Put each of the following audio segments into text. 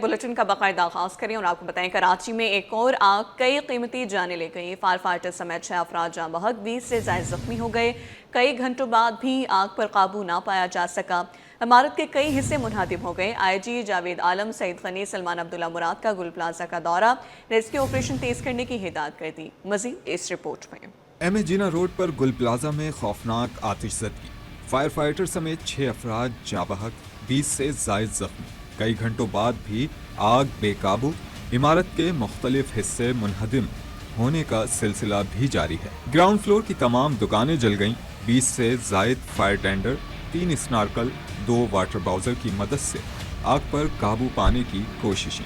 Bulletin का बाकायदा आगाज करें और आपको बताएं कराची में एक और आग कई कीमती जाने ले गई। फायर फाइटर समेत 6 अफराद जाँ बहक, 20 से ज़ायद जख्मी हो गए। कई घंटों बाद भी आग पर काबू ना पाया जा सका। इमारत के कई हिस्से मुनहदिम हो गए। IG जावेद आलम, सईद गनी, सलमान अब्दुल्ला मुराद का गुल प्लाजा का दौरा, रेस्क्यू ऑपरेशन तेज करने की हिदायत कर दी। मजीद इस रिपोर्ट में। MA जिना रोड पर गुल प्लाजा में खौफनाक आतिशज़दगी, फायर फाइटर समेत 6 अफराद जाँ बहक, 20 से ज़ायद जख्मी। कई घंटों बाद भी आग बेकाबू, इमारत के मुख्तलिफ हिस्से मुनहदिम होने का सिलसिला भी जारी है। ग्राउंड फ्लोर की तमाम दुकानें जल गईं। 20 से ज़ायद फायर टेंडर, 3 स्नार्कल, 2 वाटर बाउजर की मदद से आग पर काबू पाने की कोशिशें।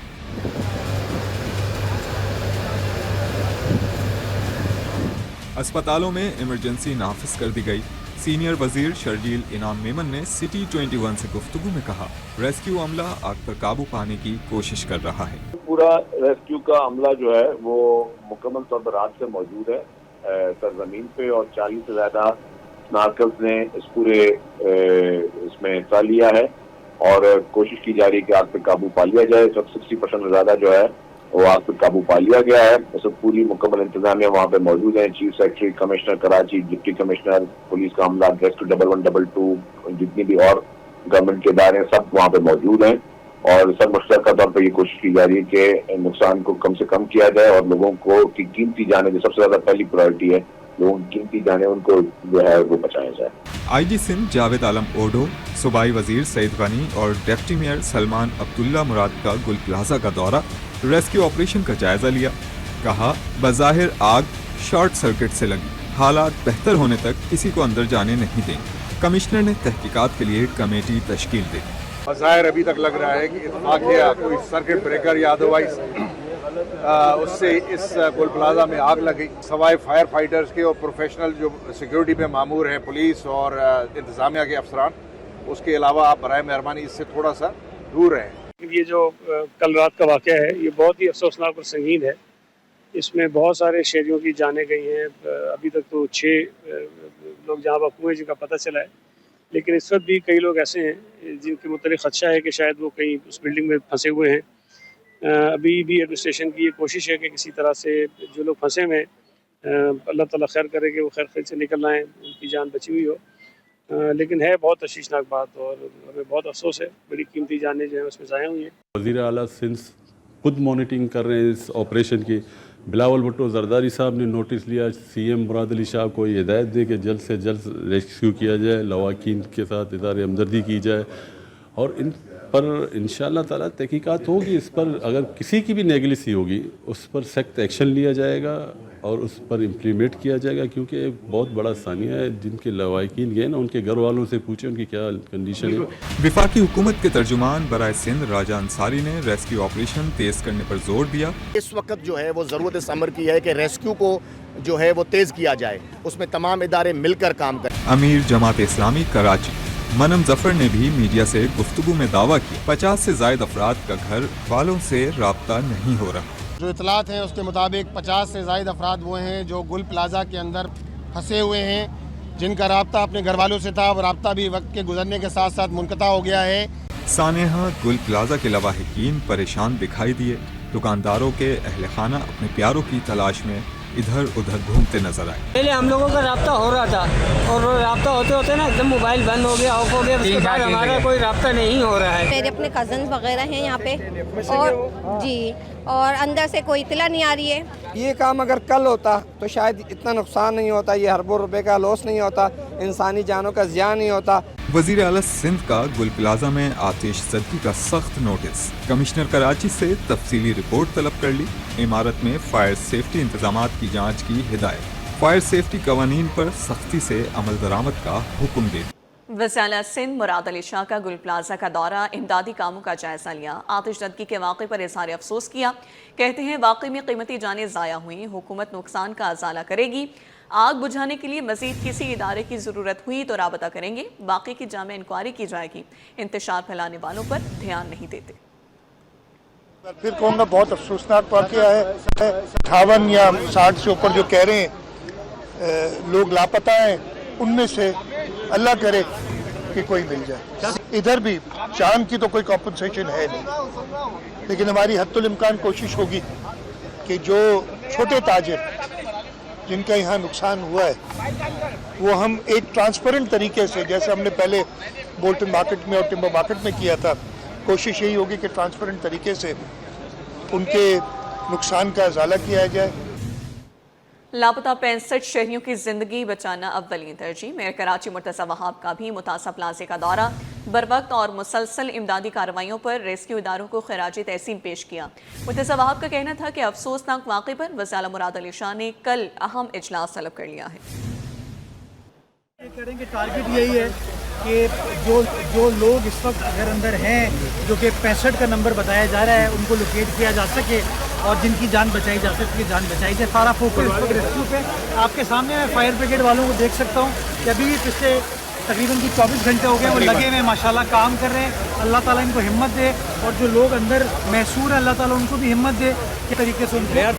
अस्पतालों में इमरजेंसी नाफिज कर दी गई। सीनियर वजीर शर्जील इनाम मेमन ने सिटी 21 से गुफ्तगू में कहा, रेस्क्यू अमला आग पर काबू पाने की कोशिश कर रहा है। पूरा रेस्क्यू का अमला जो है वो मुकम्मल तौर पर रात से मौजूद है सरजमीन पे, और 40 से ज्यादा स्नार्कल्स ने इस पूरे इसमें हिस्सा लिया है और कोशिश की जा रही है कि आग पर काबू पा लिया जाए। 60% से ज्यादा जो है वो आग पर काबू पा लिया गया है। इस पूरी मुकम्मल इंतजामिया वहाँ पे मौजूद है। Chief secretary, commissioner Karachi, deputy commissioner, police का अमला, रेस्क्यू 1112, जितनी भी और गवर्नमेंट के इदारे सब वहाँ पे मौजूद हैं और सब मुश्तरका तौर पर ये कोशिश की जा रही है कि नुकसान को कम से कम किया जाए और लोगों को की कीमती जाने जो सबसे ज्यादा पहली प्रायोरिटी है, लोगों की कीमती जाने उनको जो है वो बचाया जाए। IG सिंध जावेद आलम ओडो, सूबाई वजीर सईद गनी और डिप्टी मेयर सलमान अब्दुल्ला मुराद का गुल प्लाजा का दौरा, रेस्क्यू ऑपरेशन का जायजा लिया। कहा, बज़ाहिर आग शॉर्ट सर्किट से लगी, हालात बेहतर होने तक किसी को अंदर जाने नहीं देंगे। कमिश्नर ने तहकीकात के लिए कमेटी तश्कील दी। बज़ाहिर अभी तक लग रहा है कि इत्तेफाक या कोई सर्किट ब्रेकर या अदरवाइज उससे इस गुल प्लाजा में आग लगी। सवाए फायर फाइटर्स के और प्रोफेशनल जो सिक्योरिटी पे मामूर हैं, पुलिस और इंतजामिया के अफसरान, उसके अलावा आप बराए मेहरबानी इससे थोड़ा सा दूर रहें। ये जो कल रात का वाक़या है ये बहुत ही अफसोसनाक और संगीन है। इसमें बहुत सारे शहरियों की जानें गई हैं। अभी तक तो 6 लोग जहाँ बहक हुए जिनका पता चला है, लेकिन इस वक्त भी कई लोग ऐसे हैं जिनके मुतल्लिक़ ख़दशा है कि शायद वो कहीं उस बिल्डिंग में फंसे हुए हैं। अभी भी एडमिनिस्ट्रेशन की ये कोशिश है कि किसी तरह से जो लोग फंसे हुए हैं अल्लाह ताला खैर करे कि वो खैर से निकल आएँ, उनकी जान बची हुई हो। लेकिन है बहुत तशवीशनाक बात और हमें बहुत अफसोस है, बड़ी कीमती जानें जो है उसमें ज़ाया हुई हैं। वज़ीर आला सिंध खुद मॉनिटरिंग कर रहे हैं इस ऑपरेशन की। बिलावल भुट्टो जरदारी साहब ने नोटिस लिया, CM मुराद अली शाह को ये हिदायत दे कि जल्द से जल्द रेस्क्यू किया जाए, लवाकिन के साथ इदारे हमदर्दी की जाए और इन पर इंशाअल्लाह ताला तहकीकात होगी। इस पर अगर किसी की भी नेगलिसी होगी उस पर सख्त एक्शन लिया जाएगा और उस पर इम्प्लीमेंट किया जाएगा, क्योंकि एक बहुत बड़ा सानिया है। जिनके लवाकिन गए ना, उनके घर वालों से पूछे उनकी क्या कंडीशन है। विफाकी हुकूमत के तर्जुमान बराए सिंध राजा अंसारी ने रेस्क्यू ऑपरेशन तेज करने पर जोर दिया। इस वक्त जो है वो ज़रूरत इस अमर की है कि रेस्क्यू को जो है वो तेज़ किया जाए, उसमें तमाम इदारे मिलकर काम करें। अमीर जमात इस्लामी कराची मनम जफर ने भी मीडिया से गुफ्तगू में दावा किया, 50 से ज़ायद अफराद का घर वालों से राब्ता नहीं हो रहा। जो इतलात है उसके मुताबिक 50 से ज़ायद अफराद वो हैं जो गुल प्लाजा के अंदर फंसे हुए हैं, जिनका राब्ता अपने घर वालों से था और राब्ता भी वक्त के गुजरने के साथ साथ मुनक़ता हो गया है। सानेहा गुल प्लाजा के लवाहिकीन परेशान दिखाई दिए। दुकानदारों के अहले खाना अपने प्यारों की तलाश में इधर उधर घूमते नजर आए। पहले हम लोगों का राब्ता हो रहा था और राब्ता होते होते ना एकदम मोबाइल बंद हो गया, ऑफ हो गया, उसके बाद हमारा कोई राब्ता नहीं हो रहा है। मेरे अपने कज़न्स वगैरह हैं यहाँ पे और जी, और अंदर से कोई इतला नहीं आ रही है। ये काम अगर कल होता तो शायद इतना नुकसान नहीं होता, ये अरबों रुपए का लॉस नहीं होता, इंसानी जानों का ज़िया नहीं होता। वज़ीर आला सिंध का गुल प्लाजा में आतिशज़दगी का सख्त नोटिस। कमिश्नर कराची से तफसीली रिपोर्ट तलब कर ली। इमारत में फायर सेफ्टी इंतजामात की जांच की हिदायत। फायर सेफ्टी कवानीन पर सख्ती से अमल दरामद का हुक्म दे। वज़ीर आला सिंध मुराद अली शाह का गुल प्लाजा का दौरा, इमदादी कामों का जायजा लिया। आतिशज़दगी के वाक़े पर इज़हार अफसोस किया। कहते हैं वाक़ई में कीमती जानें ज़ाया हुई, हुकूमत नुकसान का अज़ाला करेगी। आग बुझाने के लिए मज़ीद किसी इदारे की ज़रूरत हुई तो राबता करेंगे। बाकी की जामे इंक्वायरी की जाएगी। इंतशार फैलाने वालों पर ध्यान नहीं देते। फिर कहूँगा बहुत अफसोसनाक वाक़या है। 58 या 60 से ऊपर जो कह रहे हैं लोग लापता हैं, उनमें से अल्लाह करे कि कोई मिल जाए। इधर भी जान की तो कोई कॉम्पनसेशन है नहीं, लेकिन हमारी हद्दुल इम्कान कोशिश होगी कि जो छोटे ताजिर जिनका यहाँ नुकसान हुआ है वो हम एक ट्रांसपेरेंट तरीके से, जैसे हमने पहले बोल्टन मार्केट में और टिम्बर मार्केट में किया था, कोशिश यही होगी कि ट्रांसपेरेंट तरीके से उनके नुकसान का इजाला किया जाए। लापता 65 शहरियों की जिंदगी बचाना अव्वलीन तरजीह। मेयर कराची मुर्तज़ा वहाब का भी मुतासा प्लाजे का दौरा, बरवक्त और मुसलसल इमदादी कार्रवाइयों पर रेस्क्यू इदारों को खराजी तहसीन पेश किया। मुर्तज़ा वहाब का कहना था कि अफसोसनाक वाक़े पर वज़ीर आला मुराद अली शाह ने कल अहम इजलास तलब कर लिया है। करेंगे टारगेट यही है कि जो लोग इस वक्त घर अंदर हैं, जो कि 65 का नंबर बताया जा रहा है, उनको लोकेट किया जा सके और जिनकी जान बचाई जा सके जान बचाई जाए। सारा फोकस इस वक्त रेस्क्यू पे। आपके सामने मैं फायर ब्रिगेड वालों को देख सकता हूँ कि अभी पिछले तकरीबन 24 घंटे हो गए वो लगे हुए माशाल्लाह काम कर रहे हैं। अल्लाह ताला इनको हिम्मत दे, और जो लोग अंदर महसूर हैं अल्लाह ताला उनको भी हिम्मत दे कि तरीके से उनको।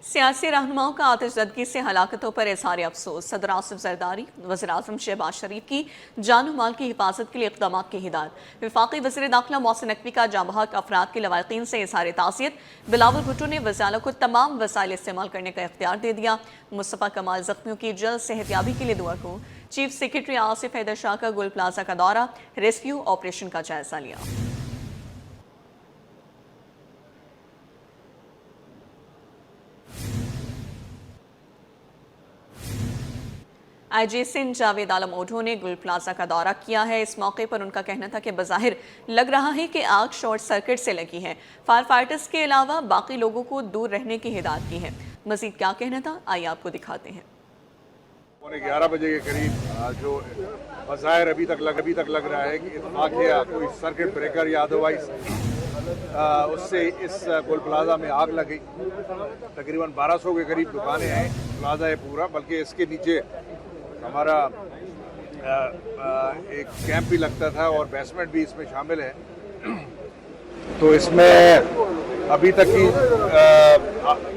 सियासी रहनुमाओं का आतिशज़दगी से हलाकतों पर इज़हार अफसोस। सदर आसिफ ज़रदारी वज़ीर आज़म शहबाज शरीफ की जान और माल की हिफाजत के लिए इक़दाम की हिदायत। वफाकी वज़ीर दाखिला मोहसिन नकवी का जाँ बहक अफराद के लवाक़ीन से इज़हार ताज़ियत। बिलावल भुट्टो ने वज़ीर आला को तमाम वसाइल इस्तेमाल करने का इख्तियार दे दिया। मुस्तफ़ा कमाल ज़ख्मियों की जल्द सेहतयाबी के लिए दुआ को। चीफ सेक्रेटरी आसिफ हैदर शाह का गुल प्लाजा का दौरा, रेस्क्यू ऑपरेशन का जायजा लिया। आईजी सिंध जावेद आलम ओढो ने गुल प्लाजा का दौरा किया है। इस मौके पर उनका कहना था कि बज़ाहिर लग रहा है कि आग शॉर्ट सर्किट से लगी है। फायर फाइटर्स के अलावा बाकी लोगों को दूर रहने की हिदायत की है। मजीद क्या कहना था, आइए आपको दिखाते हैं। 11 बजे के करीब जो बज़ाहिर अभी तक लग रहा है कि इत्तेफाक या कोई सर्किट ब्रेकर या अदरवाइज उससे इस गुल प्लाजा में आग लग गई। तकरीबन 1200 के करीब दुकानें हैं, प्लाजा है पूरा, बल्कि इसके नीचे हमारा एक कैंप भी लगता था और बेसमेंट भी इसमें शामिल है। तो इसमें अभी तक की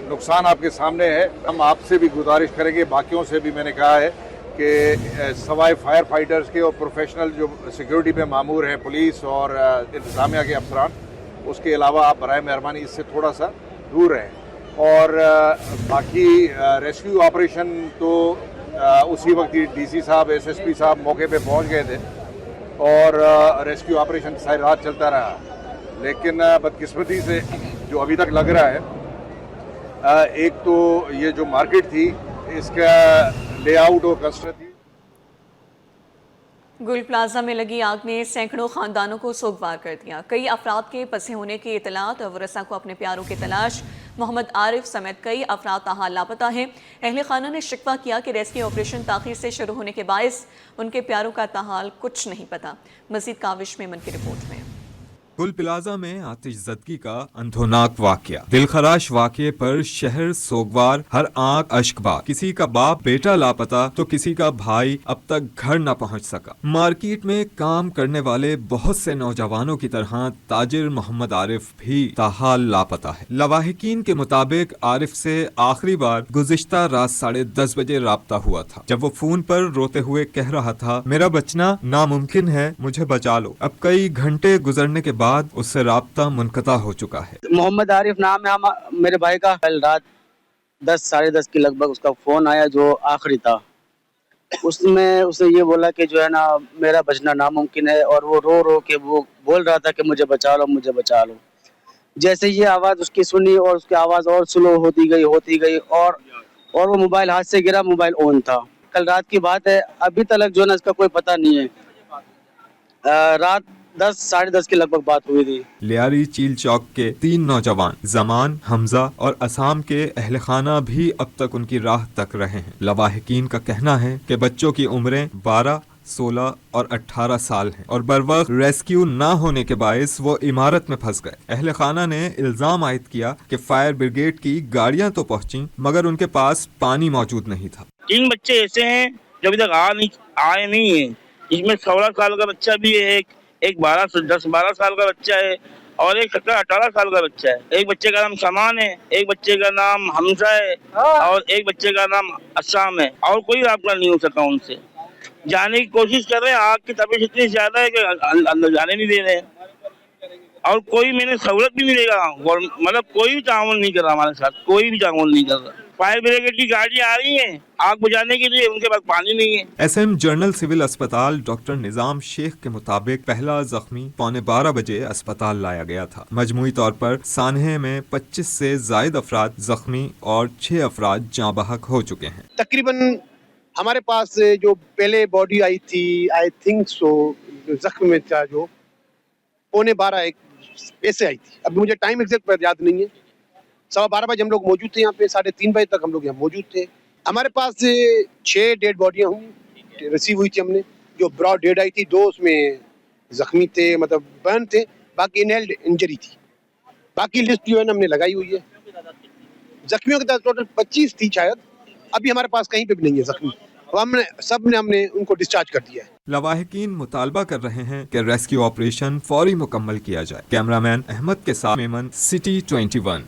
नुकसान आपके सामने है। हम आपसे भी गुजारिश करेंगे, बाकियों से भी मैंने कहा है कि सवाए फायर फाइटर्स के और प्रोफेशनल जो सिक्योरिटी पे मामूर हैं, पुलिस और इंतज़ामिया के अफसरान, उसके अलावा आप बराए मेहरबानी इससे थोड़ा सा दूर रहें। और बाकी रेस्क्यू ऑपरेशन तो उसी वक्त ही डीसी साहब, एसएसपी साहब मौके पे पहुंच गए थे और रेस्क्यू ऑपरेशन सारी रात चलता रहा। लेकिन बदकिस्मती से जो अभी तक लग रहा है, एक तो ये जो मार्केट थी इसका लेआउट और कंस्ट्रक्शन थी। गुल प्लाजा में लगी आग ने सैकड़ों खानदानों को सोगवार कर दिया। कई अफराद के फंसे होने की इतलात और वरसा को अपने प्यारों की तलाश। मोहम्मद आरिफ समेत कई अफराद ताहाल लापता हैं। अहले खाना ने शिकवा किया कि रेस्क्यू ऑपरेशन ताख़ीर से शुरू होने के बायस उनके प्यारों का ताहाल कुछ नहीं पता। मजीद काविश मेमन की रिपोर्ट में। गुल प्लाजा में आतिशज़दगी का अंधोनाक वाकया, दिलखराश वाकये पर शहर सोगवार, हर आंख अश्कबार। किसी का बाप बेटा लापता तो किसी का भाई अब तक घर न पहुंच सका। मार्केट में काम करने वाले बहुत से नौजवानों की तरह ताजिर मोहम्मद आरिफ भी ताहाल लापता है। लवाहिकीन के मुताबिक आरिफ से आखिरी बार गुज़िश्ता रात 10:30 बजे राब्ता हुआ था, जब वो फोन पर रोते हुए कह रहा था, मेरा बचना नामुमकिन है, मुझे बचा लो। अब कई घंटे गुजरने के बाद उससे राब्ता मुनक़ता हो चुका है। मोहम्मद आरिफ नाम है मेरे भाई का। कल रात 10-10:30 के लगभग उसका फोन आया जो आखिरी था। उसमें उसने ये बोला कि जो है ना मेरा बचना नामुमकिन है, और वो रो रो के वो बोल रहा था कि मुझे बचा लो, मुझे बचा लो। जैसे ये आवाज़ उसकी सुनी और उसकी आवाज़ और स्लो होती गई और वो मोबाइल हाथ से गिरा, मोबाइल ऑन था। कल रात की बात है, अभी तक जो है ना इसका कोई पता नहीं है। रात 10-10:30 के लगभग बात हुई थी। लियारी चील चौक के 3 नौजवान जमान, हमजा और असाम के अहले खाना भी अब तक उनकी राह तक रहे हैं। लवाहिकीन का कहना है कि बच्चों की उम्रें 12, 16 और 18 साल हैं और बरवक्त रेस्क्यू ना होने के बायस वो इमारत में फंस गए। अहले खाना ने इल्जाम आयद किया कि फायर ब्रिगेड की गाड़ियां तो पहुंची मगर उनके पास पानी मौजूद नहीं था। 3 बच्चे ऐसे हैं जो अभी तक आए नहीं है। इसमें 16 साल का बच्चा भी है, एक 10-12 साल का बच्चा है और एक 17-18 साल का बच्चा है। एक बच्चे का नाम समान है, एक बच्चे का नाम हमजा है और एक बच्चे का नाम असाम है, और कोई राब्ता नहीं हो सका उनसे। जाने की कोशिश कर रहे हैं, आग की तपिश इतनी ज्यादा है कि अंदर जाने नहीं दे रहे हैं, और कोई मैंने सहूलत भी नहीं देगा, मतलब कोई भी ताउन नहीं कर रहा हमारे साथ, कोई भी ताउन नहीं कर रहा। फायर ब्रिगेड की गाड़ी आ रही है आग बुझाने के लिए, उनके पास पानी नहीं है। एसएम जनरल सिविल अस्पताल डॉक्टर निजाम शेख के मुताबिक पहला जख्मी 11:15 बजे अस्पताल लाया गया था। मजमूई तौर पर सानहे में 25 से जायद अफराद जख्मी और 6 अफराद जाँ बहक हो चुके हैं। तकरीबन हमारे पास जो पहले बॉडी आई थी, आई थिंक सो जख्म में था जो 11:15 ऐसे आई थी, अभी मुझे टाइम एग्जैक्ट पर याद नहीं है। 12:15 बजे हम लोग मौजूद थे यहाँ पे, 3:30 बजे तक हम लोग यहाँ मौजूद थे। हमारे पास 6 डेड बॉडियाँ हुई रिसीव हुई थी हमने, जो ब्रॉड डेड आई थी, 2 उसमें जख्मी थे, मतलब बर्न थे, बाकी इनहेल्ड इंजरी थी। बाकी लिस्ट जो है ना हमने लगाई हुई है। जख्मियों की टोटल 25 थी शायद, अभी हमारे पास कहीं पे भी नहीं है जख्मी, हमने उनको डिस्चार्ज कर दिया है। लवाहिकीन मुतालबा कर रहे हैं कि रेस्क्यू ऑपरेशन फौरी मुकम्मल किया जाए। कैमरामैन अहमद के साथ मेमन, सिटी 21।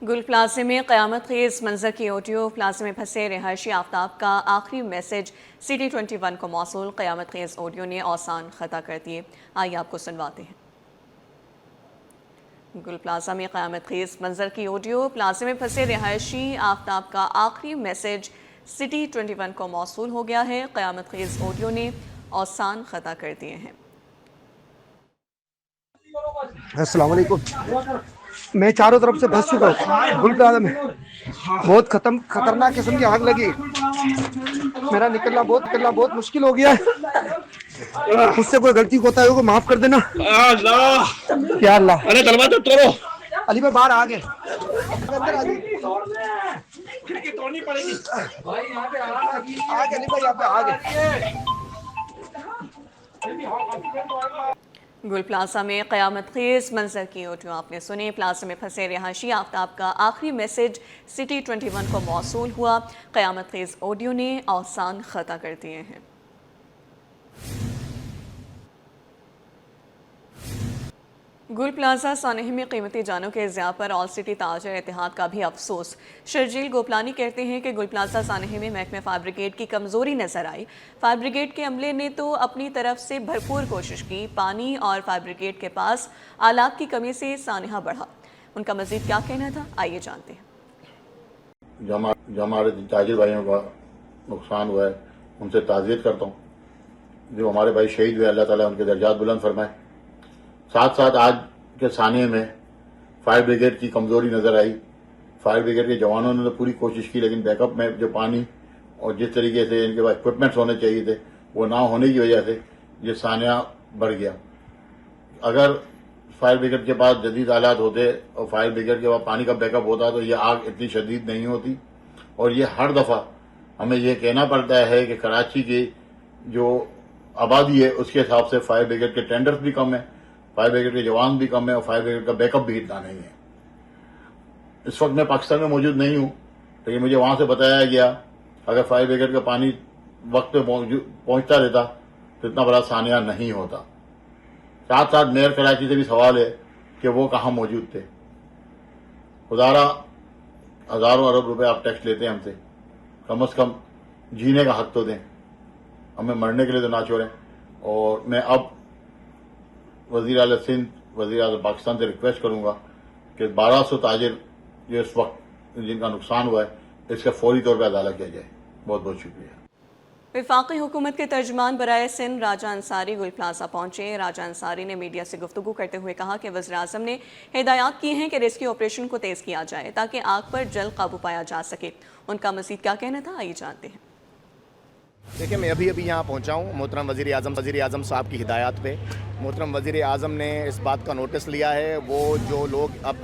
गुल प्लाजे में क़यामत खेज़ मंजर की ऑडियो। प्लाजे में फंसे रिहायशी आफ्ताब का आखिरी मैसेज सिटी 21 को मौसूल। क़यामत खेज़ ऑडियो ने औसान ख़ता कर दिए। आइए आपको सुनवाते हैं। गुल प्लाजा में क़यामत खेज़ मंजर की ऑडियो। प्लाजे में फंसे रिहायशी आफ्ताब का आखिरी मैसेज सिटी 21 को मौसूल हो गया है। क़यामत खेज़ ऑडियो ने औसान ख़ता कर दिए हैं। अस्सलाम वालेकुम। मैं चारों तरफ से फंस चुका हूँ गुल प्लाजा में। बहुत खतरनाक किस्म की आग लगी। मेरा निकलना बहुत मुश्किल हो गया है। मुझसे कोई गलती होता है माफ कर देना। क्या अल्लाह, अरे तलवार तो तोड़ो। अली भाई बाहर आ गए। खिड़की तोड़नी पड़ेगी भाई, यहाँ पे आगे अली भाई, यहाँ पे आ गए। गुल प्लाजा में क़यामत खेज़ मंजर की ऑडियो आपने सुनी। प्लाजा में फंसे रिहायशी आफ्ताब का आखिरी मैसेज सिटी 21 को मौसूल हुआ। क़यामत खेज़ ऑडियो ने औसान ख़ता कर दिए हैं। गुल प्लाजा सानहे में कीमती जानों के ज़िया पर ऑल सिटी ताजर इत्तेहाद का भी अफसोस। शर्जील गोपलानी कहते हैं कि गुल प्लाजा सानहे में महकमे फायर ब्रिगेड की कमज़ोरी नज़र आई। फायर ब्रिगेड के अमले ने तो अपनी तरफ से भरपूर कोशिश की। पानी और फायर ब्रिगेड के पास आलात की कमी से सानहा बढ़ा। उनका मज़ीद क्या कहना था, आइए जानते हैं। जो हमारे ताजिर भाइयों का नुकसान हुआ है, उनसे ताज़ियत करता हूँ। जो हमारे भाई शहीद हुए, अल्लाह ताला उनके दर्जात बुलंद फरमाए। साथ साथ आज के सानिए में फायर ब्रिगेड की कमज़ोरी नज़र आई। फायर ब्रिगेड के जवानों ने तो पूरी कोशिश की, लेकिन बैकअप में जो पानी और जिस तरीके से इनके पास इक्विपमेंट्स होने चाहिए थे, वो ना होने की वजह से ये सानिया बढ़ गया। अगर फायर ब्रिगेड के पास जदीद आलात होते और फायर ब्रिगेड के पास पानी का बैकअप होता तो ये आग इतनी शदीद नहीं होती। और ये हर दफ़ा हमें ये कहना पड़ता है कि कराची की जो आबादी है उसके हिसाब से फायर ब्रिगेड के टेंडर्स भी कम है, फायर ब्रिगेड के जवान भी कम है और फायर ब्रिगेड का बैकअप भी इतना नहीं है। इस वक्त मैं पाकिस्तान में मौजूद नहीं हूँ, लेकिन मुझे वहां से बताया गया अगर फायर ब्रिगेड का पानी वक्त पे पहुंचता रहता तो इतना बड़ा सानिया नहीं होता। साथ साथ मेयर कराची से भी सवाल है कि वो कहाँ मौजूद थे। खुदारा हजारों अरब रुपए आप टैक्स लेते हैं हमसे, कम से कम जीने का हक तो दें, हमें मरने के लिए तो ना छोड़ें। और मैं अब वज़ीर आला सिंध, वज़ीर आला पाकिस्तान से रिक्वेस्ट करूंगा कि 1200 ताजिर जो इस वक्त जिनका नुकसान हुआ है, इसका फौरी तौर पर अदाला किया जाए। बहुत बहुत शुक्रिया। वफाकी हुकूमत के तर्जमान बराए सिंध राजा अंसारी गुल प्लाजा पहुंचे। राजा अंसारी ने मीडिया से गुफ्तगू करते हुए कहा कि वज़ीर-ए-आज़म ने हिदायत की हैं कि रेस्क्यू ऑपरेशन को तेज़ किया जाए ताकि आग पर जल्द काबू पाया जा सके। उनका मज़ीद क्या कहना था, आइए जानते हैं। देखिए, मैं अभी यहाँ पहुँचा हूँ मोहतरम वज़ीर-ए-आज़म साहब की हिदायत पे। मोहतरम वज़ीर-ए-आज़म ने इस बात का नोटिस लिया है, वो जो लोग अब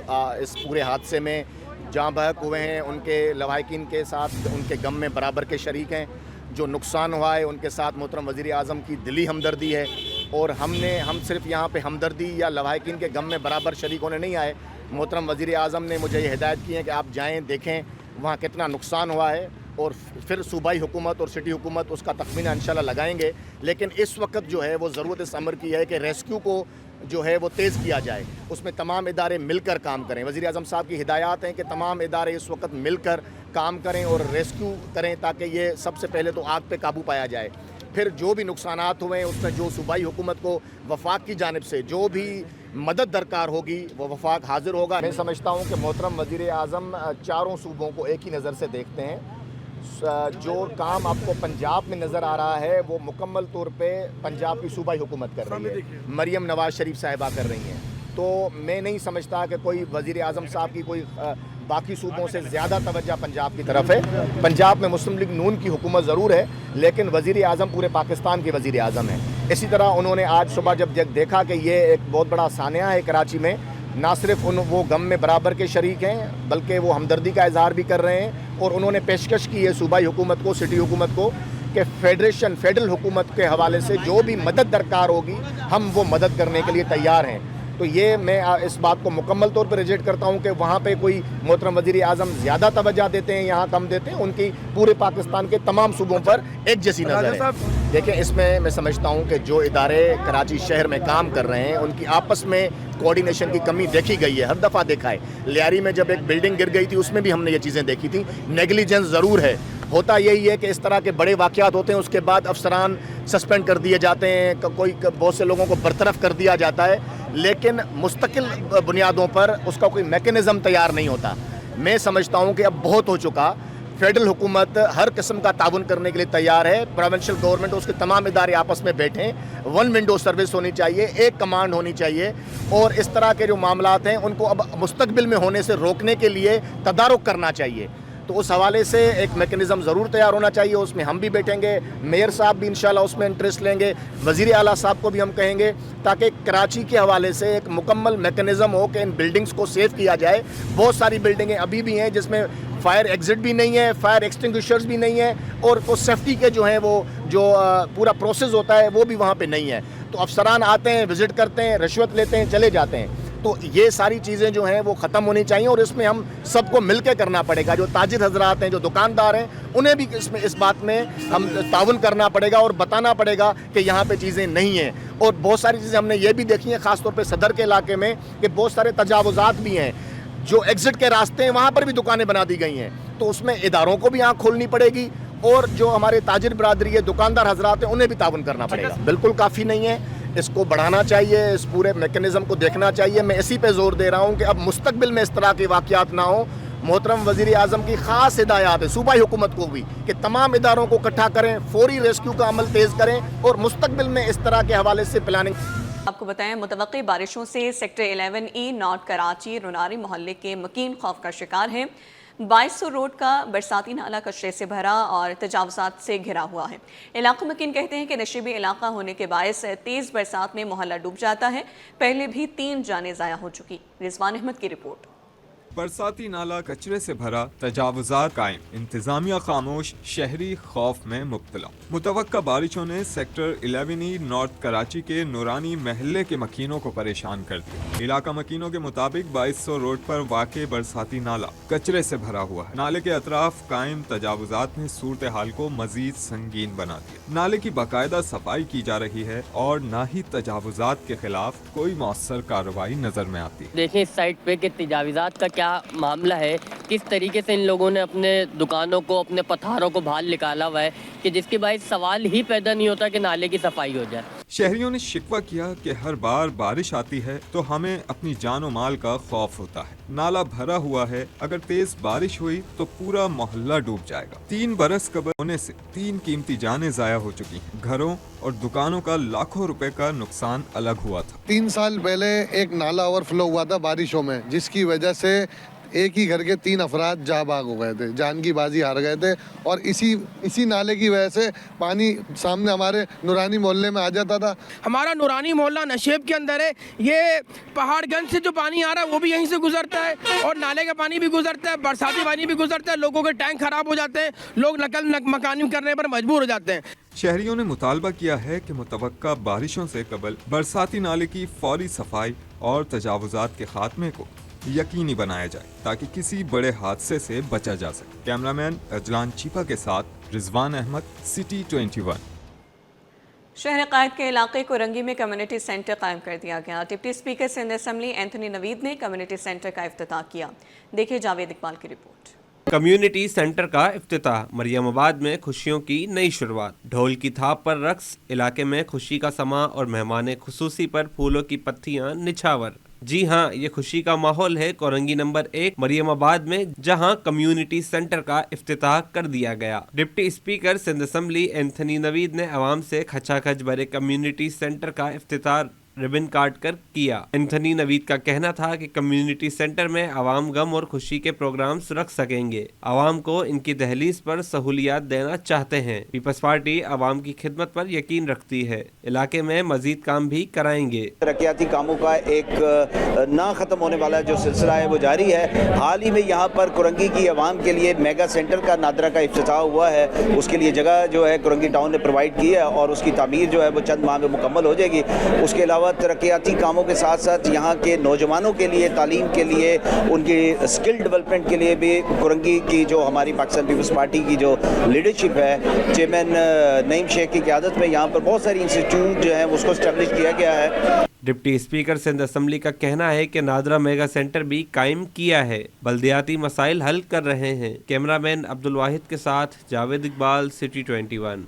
इस पूरे हादसे में जाँ बहक हुए हैं उनके लवाहिकीन के साथ उनके गम में बराबर के शरीक हैं। जो नुकसान हुआ है उनके साथ मोहतरम वज़ीर-ए-आज़म की दिली हमदर्दी है। और हम सिर्फ यहाँ पे हमदर्दी या लवाहिकीन के गम में बराबर शरीक होने नहीं आए। मोहतरम वज़ीर-ए-आज़म ने मुझे ये हिदायत की है कि आप जाएँ, देखें वहाँ कितना नुकसान हुआ है और फिर सूबाई हुकूमत और सिटी हुकूमत उसका तखमीना इंशाल्लाह लगाएंगे। लेकिन इस वक्त जो है वो ज़रूरत इस अमर की है कि रेस्क्यू को जो है वो तेज़ किया जाए, उसमें तमाम इदारे मिलकर काम करें। वज़ीर-ए-आज़म साहब की हिदायत हैं कि तमाम इदारे इस वक्त मिलकर काम करें और रेस्क्यू करें ताकि ये सबसे पहले तो आग पे काबू पाया जाए। फिर जो भी नुकसानात हुए हैं उसमें जो सूबाई हुकूमत को वफाक की जानिब से जो भी मदद दरकार होगी वो वफाक हाजिर होगा। मैं समझता हूँ कि मोहतरम वज़ीर आज़म चारों सूबों को एक ही नज़र से देखते हैं। जो काम आपको पंजाब में नज़र आ रहा है वो मुकम्मल तौर पे पंजाब की सूबाई हुकूमत कर रही है, मरियम नवाज़ शरीफ साहिबा कर रही हैं। तो मैं नहीं समझता कि कोई वज़ीर आज़म साहब की कोई बाकी सूबों से ज़्यादा तवज्जो पंजाब की तरफ है। पंजाब में मुस्लिम लीग नून की हुकूमत ज़रूर है, लेकिन वज़ीर आज़म पूरे पाकिस्तान के वज़ीर आज़म हैं। इसी तरह उन्होंने आज सुबह जब देखा कि ये एक बहुत बड़ा सानिया है कराची में, ना सिर्फ वो गम में बराबर के शरीक हैं बल्कि वो हमदर्दी का इजहार भी कर रहे हैं। और उन्होंने पेशकश की है सूबाई हुकूमत को, सिटी हुकूमत को, कि फेडरल हुकूमत के हवाले से जो भी मदद दरकार होगी हम वो मदद करने के लिए तैयार हैं। तो ये मैं इस बात को मुकम्मल तौर पर रिजेक्ट करता हूँ कि वहाँ पे कोई मोहतरम वज़ीर आज़म ज़्यादा तवज्जो देते हैं, यहाँ कम देते हैं। उनकी पूरे पाकिस्तान के तमाम सूबों पर एक जैसी नज़र है। देखिए, इसमें मैं समझता हूँ कि जो इदारे कराची शहर में काम कर रहे हैं उनकी आपस में कोऑर्डिनेशन की कमी देखी गई है, हर दफ़ा देखा है। लियारी में जब एक बिल्डिंग गिर गई थी उसमें भी हमने ये चीज़ें देखी थी। नेगलिजेंस ज़रूर है। होता यही है कि इस तरह के बड़े वाक़यात होते हैं, उसके बाद अफसरान सस्पेंड कर दिए जाते हैं, कोई बहुत से लोगों को बरतरफ कर दिया जाता है, लेकिन मुस्तकिल बुनियादों पर उसका कोई मैकेनिज़्म तैयार नहीं होता। मैं समझता हूँ कि अब बहुत हो चुका। फेडरल हुकूमत हर किस्म का ताउन करने के लिए तैयार है। प्रोविंशियल गवर्नमेंट उसके तमाम इदारे आपस में बैठें, वन विंडो सर्विस होनी चाहिए, एक कमांड होनी चाहिए, और इस तरह के जो मामलात हैं उनको अब मुस्तकबिल में होने से रोकने के लिए तदारुक करना चाहिए। तो उस हवाले से एक मैकेनिज़्म ज़रूर तैयार होना चाहिए। उसमें हम भी बैठेंगे, मेयर साहब भी इंशाल्लाह उसमें इंटरेस्ट लेंगे, वज़ीर आला साहब को भी हम कहेंगे, ताकि कराची के हवाले से एक मुकम्मल मैकेनिज़्म हो कि इन बिल्डिंग्स को सेव किया जाए। बहुत सारी बिल्डिंगें अभी भी हैं जिसमें फायर एग्ज़िट भी नहीं है, फायर एक्सटिंग्विशर्स भी नहीं है, और वो सेफ्टी के जो हैं वो जो पूरा प्रोसेस होता है वो भी वहाँ पे नहीं है। तो अफसरान आते हैं, विज़िट करते हैं, रिश्वत लेते हैं, चले जाते हैं। तो ये सारी चीज़ें जो हैं वो ख़त्म होनी चाहिए, और इसमें हम सबको मिल के करना पड़ेगा। जो ताजिर हजरात हैं, जो दुकानदार हैं, उन्हें भी इसमें इस बात में हम ताउन करना पड़ेगा और बताना पड़ेगा कि यहाँ पे चीज़ें नहीं हैं। और बहुत सारी चीज़ें हमने ये भी देखी हैं, ख़ासतौर पे सदर के इलाके में, कि बहुत सारे तजावुज़ात भी हैं। जो एग्ज़िट के रास्ते हैं वहाँ पर भी दुकानें बना दी गई हैं। तो उसमें इदारों को भी आँख खोलनी पड़ेगी, और जो हमारे ताजिर बरादरी है, दुकानदार हजरात हैं, उन्हें भी ताउन करना पड़ेगा। बिल्कुल काफ़ी नहीं है, इसको बढ़ाना चाहिए, इस पूरे मैकेनिज़्म को देखना चाहिए। मैं इसी पे ज़ोर दे रहा हूँ कि अब मुस्तकबिल में इस तरह के वाक़यात ना हो। मोहतरम वज़ीर आज़म की ख़ास हिदायत है सूबाई हुकूमत को भी कि तमाम इदारों को इकट्ठा करें, फौरी रेस्क्यू का अमल तेज़ करें, और मुस्तकबिल में इस तरह के हवाले से प्लानिंग। आपको बताएं, मुतवक्की बारिशों से सेक्टर 11E नॉर्थ कराची रुनारी मोहल्ले के मकीन खौफ का शिकार है। 2200 रोड का बरसाती नाला कचरे से भरा और तजावुज़ात से घिरा हुआ है। इलाका मकीन कहते हैं कि नशीबी इलाका होने के बायस तेज़ बरसात में मोहल्ला डूब जाता है। पहले भी 3 जानें ज़ाया हो चुकी। रिजवान अहमद की रिपोर्ट। बरसाती नाला कचरे से भरा, तजावुज़ात कायम, इंतजामिया खामोश, शहरी खौफ में मुब्तला। मुतवक्का बारिशों ने सेक्टर 11E नॉर्थ कराची के नूरानी महल्ले के मकीनों को परेशान कर दिया। इलाका मकीनों के मुताबिक 2200 रोड पर वाक़े बरसाती नाला कचरे से भरा हुआ है। नाले के अतराफ कायम तजावुज़ात ने सूरत हाल को मजीद संगीन बना दिया। नाले की बाकायदा सफाई की जा रही है और न ही तजावुज़ात के खिलाफ कोई मौसर कार्रवाई नजर में आती है। देखें इस साइड पे कि तजावुज़ात का क्या मामला है, किस तरीके से इन लोगों ने अपने दुकानों को, अपने पथारों को बाहर निकाला हुआ है, कि जिसके बाद सवाल ही पैदा नहीं होता कि नाले की सफाई हो जाए। शहरियों ने शिकवा किया कि हर बार बारिश आती है तो हमें अपनी जान और माल का खौफ होता है। नाला भरा हुआ है, अगर तेज बारिश हुई तो पूरा मोहल्ला डूब जाएगा। 3 बरस कबल होने से 3 कीमती जानें ज़ाया हो चुकी हैं। घरों और दुकानों का लाखों रुपए का नुकसान अलग हुआ था। 3 साल पहले एक नाला ओवरफ्लो हुआ था बारिशों में, जिसकी वजह से एक ही घर के 3 अफराद जाँ बाग हो गए थे, जान की बाजी हार गए थे। और इसी नाले की वजह से पानी सामने हमारे नूरानी मोहल्ले में आ जाता था। हमारा नूरानी मोहल्ला नशेब के अंदर है। ये पहाड़गंज से जो पानी आ रहा है वो भी यहीं से गुजरता है, और नाले का पानी भी गुजरता है, बरसाती पानी भी गुजरता है। लोगों के टैंक खराब हो जाते हैं, लोग नकल मकानी करने पर मजबूर हो जाते हैं। शहरियों ने मुतालबा किया है कि मुतवक्का बारिशों से कबल बरसाती नाले की फौरी सफाई और तजावुज़ात के खात्मे को यकीनी बनाया जाए ताकि किसी बड़े हादसे से बचा जा सके। कैमरामैन अजलान चीपा के साथ रिजवान अहमद, सिटी 21। शहर कायद के इलाके को रंगी में कम्युनिटी सेंटर कायम कर दिया गया। Deputy speaker Sindh assembly Anthony Naveed ने कम्युनिटी सेंटर का इफ्तिताह किया। देखिए जावेद इकबाल की रिपोर्ट। कम्युनिटी सेंटर का इफ्तिताह, मरियमाबाद में खुशियों की नई शुरुआत, ढोल की थाप पर रक्स, इलाके में खुशी का समा और मेहमान खुसूसी पर फूलों की पत्तियां निछावर। जी हां, ये खुशी का माहौल है कोरंगी नंबर 1 मरियमाबाद में, जहां कम्युनिटी सेंटर का इफ्तिताह कर दिया गया। Deputy speaker Sindh assembly Anthony Naveed ने अवाम से खचाखच भरे कम्युनिटी सेंटर का इफ्तिताह रिबन काट कर किया। एंथनी नवीद का कहना था कि कम्युनिटी सेंटर में अवाम गम और खुशी के प्रोग्राम्स रख सकेंगे। अवाम को इनकी दहलीज पर सहूलियात देना चाहते हैं। पीपल्स पार्टी अवाम की खिदमत पर यकीन रखती है, इलाके में मजीद काम भी कराएंगे। तरक्याती कामों का एक ना ख़त्म होने वाला जो सिलसिला है वो जारी है। हाल ही में यहाँ पर कुरंगी की अवाम के लिए मेगा सेंटर का नादरा का इफ्तिताह हुआ है। उसके लिए जगह जो है कुरंगी टाउन ने प्रोवाइड की है और उसकी तामीर जो है वो चंद माह में मुकम्मल हो जाएगी। उसके अलावा तरक्याती कामों के साथ साथ यहाँ के नौजवानों के लिए, तालीम के लिए, उनकी स्किल डेवलपमेंट के लिए भी कुरंगी की जो हमारी पाकिस्तान पीपल्स पार्टी की जो लीडरशिप है, चेयरमैन नईम शेख की क़यादत में यहाँ पर बहुत सारी इंस्टीट्यूट जो है उसको इस्टेब्लिश किया गया है। डिप्टी स्पीकर सिंध असम्बली का कहना है कि नादरा मेगा सेंटर भी कायम किया है, बल्दियाती मसाइल हल कर रहे हैं। कैमरामैन अब्दुल वाहिद के साथ जावेद इकबाल, सिटी 21।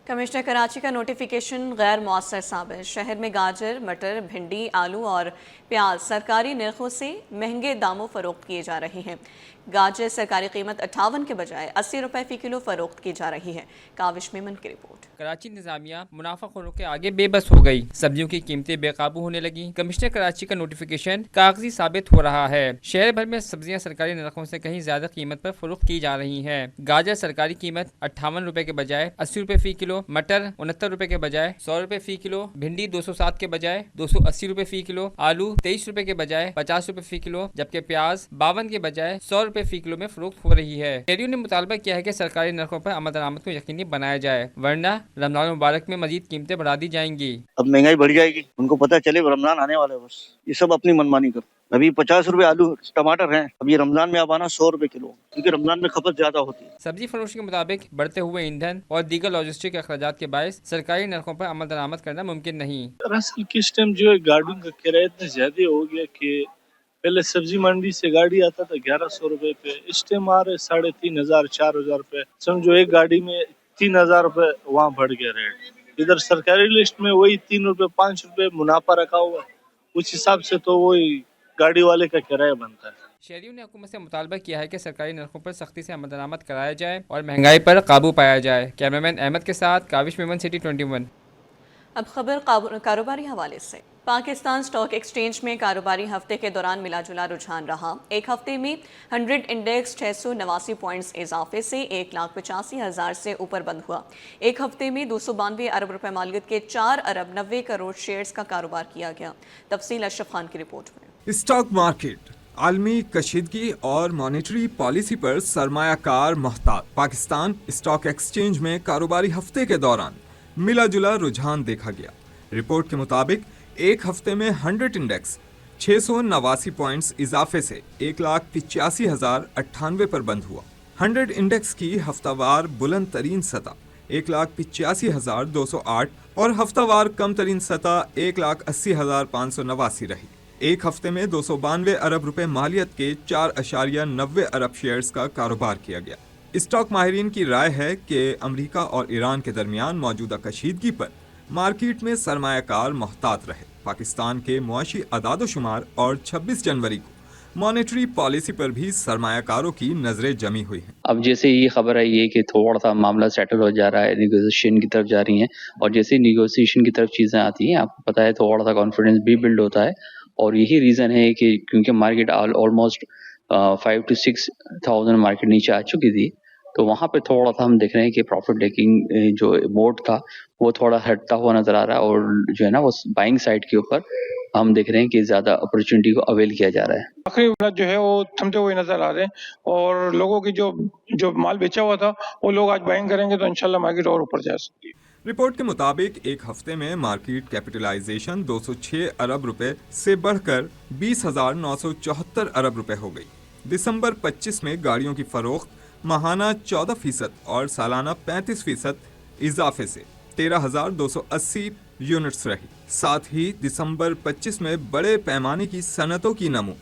कमिश्नर कराची का नोटिफिकेशन गैर मौसर साबित। शहर में गाजर, मटर, भिंडी, आलू और प्याज सरकारी नरखों से महंगे दामों फरोख्त किए जा रहे हैं। गाजर सरकारी कीमत 58 के बजाय 80 रुपए फी किलो फरोख्त की जा रही है। काविश मेमन की रिपोर्ट। कराची इंतजामिया मुनाफाखोरों के आगे बेबस हो गई, सब्जियों की कीमतें बेकाबू होने लगी। कमिश्नर कराची का नोटिफिकेशन कागजी साबित हो रहा है। शहर भर में सब्जियां सरकारी नरखों से कहीं ज्यादा कीमत पर फरोख्त की जा रही हैं। गाजर सरकारी कीमत 58 रुपए के बजाय 80 रुपए फी किलो, मटर 69 रुपए के बजाय 100 रुपए फी किलो, भिंडी 207 के बजाय 280 रुपए फी किलो, आलू 23 रुपए के बजाय 50 रुपए फी किलो, जबकि प्याज 52 के बजाय 100 रुपए फी किलो में फरोख्त हो रही है। शहरियों ने मुतालबा किया है कि सरकारी नरखों पर अमल दरामद को यकीनी बनाया जाए, वरना रमजान मुबारक में मजीद कीमतें बढ़ा दी जाएंगी। अब महंगाई बढ़ जाएगी, उनको पता चले रमजान आने वाला है, बस ये सब अपनी मनमानी कर। अभी 50 रुपए आलू टमाटर हैं, अब ये रमजान में अब आना 100 रुपए किलो, क्योंकि रमजान में खपत ज्यादा होती है। सब्जी फरोश के मुताबिक बढ़ते हुए ईंधन और दीगर लॉजिस्टिक अखराजात के बायस सरकारी नरखों पर अमल दरामद करना मुमकिन नहीं। दरअसल किस टाइम जो है गाड़ियों का किराया इतना ज्यादा हो गया कि पहले सब्जी मंडी से गाड़ी आता था 1100 रुपए पे, इस टाइम आ रहे 3500 4000 रुपए। समझो एक गाड़ी में 3000 रुपए वहाँ बढ़ गया रेट। इधर सरकारी लिस्ट में वही 3 रुपए 5 रुपए मुनाफा रखा हुआ, उस हिसाब से तो वही गाड़ी वाले का किराया बनता है। शहरियों ने हुकूमत से मुतालबा किया है कि सरकारी नरखों पर सख्ती से अमल दरामद कराया जाए और महंगाई पर काबू पाया जाए। कैमरामैन अहमद के साथ काविश मेमन, सिटी 21। अब खबर कारोबारी हवाले से। पाकिस्तान स्टॉक एक्सचेंज में कारोबारी हफ्ते के दौरान मिला जुला रुझान रहा। एक हफ्ते में 100 इंडेक्स 689 पॉइंट्स इजाफे से 1,85,000 से ऊपर बंद हुआ। एक हफ्ते में 292 अरब रुपए मालियत के 4 अरब 90 करोड़ शेयर्स का कारोबार किया गया। तफसील अशरफ खान की रिपोर्ट में। स्टॉक मार्केट आलमी कशीदगी और मॉनेटरी पॉलिसी पर सरमायाकार मोहतात। पाकिस्तान स्टॉक एक्सचेंज में कारोबारी हफ्ते के दौरान मिला जुला रुझान देखा गया। रिपोर्ट के मुताबिक एक हफ्ते में 100 इंडेक्स 689 पॉइंट्स इजाफे से 1,85,098 पर बंद हुआ। 100 इंडेक्स की हफ्तावार बुलंद तरीन सतह 1,85,208 और हफ्तावार कम तरीन सतह 1,80,589 रही। एक हफ्ते में 292 अरब रुपए मालियत के 4.90 अरब शेयर्स का कारोबार किया गया। स्टॉक माहिरीन की राय है कि अमेरिका और ईरान के दरमियान मौजूदा कशीदगी पर मार्केट में सरमायाकार मोहतात रहे। पाकिस्तान के मुआशी अदाद-ओ-शुमार और 26 जनवरी को मॉनेटरी पॉलिसी पर भी सरमायाकारों की नजरें जमी हुई हैं। अब जैसे ये खबर आई है कि थोड़ा सा मामला सेटल हो जा रहा है, निगोशिएशन की तरफ जा रही हैं, और जैसे निगोशिएशन की तरफ चीज़ें आती हैं, आपको पता है थोड़ा सा कॉन्फिडेंस भी बिल्ड होता है। और यही रीज़न है कि क्योंकि मार्केट ऑलमोस्ट 5 to 6,000 मार्केट नीचे आ चुकी थी, तो वहाँ पे थोड़ा सा हम देख रहे हैं कि प्रॉफिट टेकिंग जो मोड था वो थोड़ा हटता हुआ नजर आ रहा है, और जो है ना वो बाइंग साइड के ऊपर हम देख रहे हैं कि ज्यादा अपॉर्चुनिटी को अवेल किया जा रहा है। आखिरी जो है वो थमते हुए नजर आ रहे हैं, और लोगों की जो माल बेचा हुआ था वो लोग आज बाइंग करेंगे तो इंशाल्लाह मार्केट और ऊपर जा सकती है। रिपोर्ट के मुताबिक एक हफ्ते में मार्केट कैपिटलाइजेशन 206 अरब रुपए से बढ़कर 20,974 अरब रुपए हो गई। दिसंबर 25 में गाड़ियों की फरोख्त माहाना 14% और सालाना 35% इजाफे से 13,280 यूनिट्स रही। साथ ही दिसंबर 25 में बड़े पैमाने की सनतों की नमो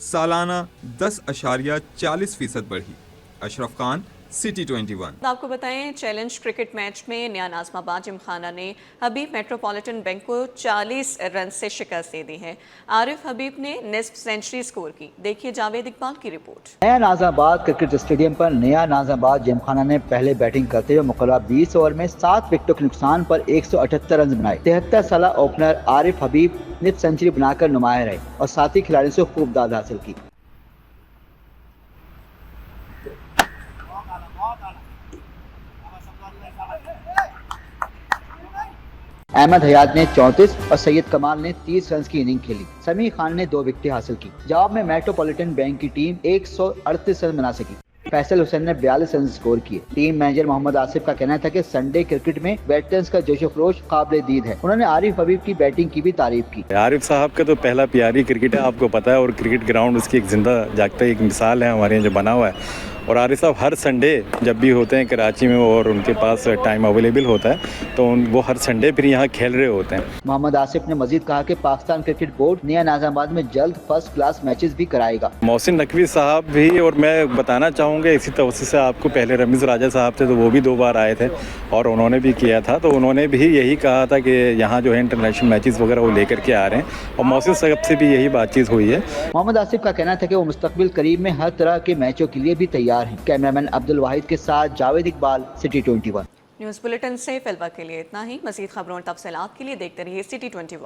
सालाना 10.40% बढ़ी। अशरफ खान, सिटी 21। आपको बताएं, चैलेंज क्रिकेट मैच में नया नाज़माबाद जिमखाना ने हबीब मेट्रोपॉलिटन बैंक को 40 रन से शिकस्त दे दी है। आरिफ हबीब ने निस्फ सेंचुरी स्कोर की। देखिए जावेद इकबाल की रिपोर्ट। नया नाज़माबाद क्रिकेट स्टेडियम पर नया नाज़माबाद जिमखाना ने पहले बैटिंग करते हुए मुकर्रर 20 ओवर में 7 विकेटों के नुकसान पर 178 रन बनाए। 73 साल ओपनर आरिफ हबीब निस्फ सेंचुरी बनाकर नुमाया रहे और साथी खिलाड़ियों से खूब दाद हासिल की। अहमद हयात ने 34 और सैयद कमाल ने 30 रन की इनिंग खेली। समीर खान ने 2 विकेटें हासिल की। जवाब में मेट्रोपॉलिटन बैंक की टीम 138 रन बना सकी। फैसल हुसैन ने 42 रन स्कोर किए। टीम मैनेजर मोहम्मद आसिफ का कहना था कि संडे क्रिकेट में वेटरन्स का जोश खरोश काबिल दीद है। उन्होंने आरिफ हबीब की बैटिंग की भी तारीफ की। आरिफ साहब का तो पहला प्यारी क्रिकेट है, आपको पता है, और क्रिकेट ग्राउंड उसकी एक जिंदा जागता एक मिसाल है हमारे यहाँ जो बना हुआ है। और आरिफ साहब हर संडे जब भी होते हैं कराची में और उनके पास टाइम अवेलेबल होता है तो वो हर संडे फिर यहाँ खेल रहे होते हैं। मोहम्मद आसिफ ने मजीद कहा कि पाकिस्तान क्रिकेट बोर्ड नया नाज़माबाद में जल्द फर्स्ट क्लास मैचेस भी कराएगा। मोहसिन नकवी साहब भी, और मैं बताना चाहूँगा इसी तवज्जो से आपको, पहले रमीज़ राजा साहब थे तो वो भी 2 बार आए थे और उन्होंने भी किया था, तो उन्होंने भी यही कहा था कि यहाँ जो है इंटरनेशनल मैचेस वगैरह वो लेकर के आ रहे हैं और मोहसिन साहब से भी यही बातचीत हुई है। मोहम्मद आसिफ का कहना था कि वो मुस्तकबिल करीब में हर तरह के मैचों के लिए भी तैयार हैं। कैमरामैन अब्दुल वाहिद के साथ Javed Iqbal, city 21। News bulletin से फिलहाल के लिए इतना ही। मज़ीद खबरों और तफसीलात के लिए देखते रहिए सिटी 21।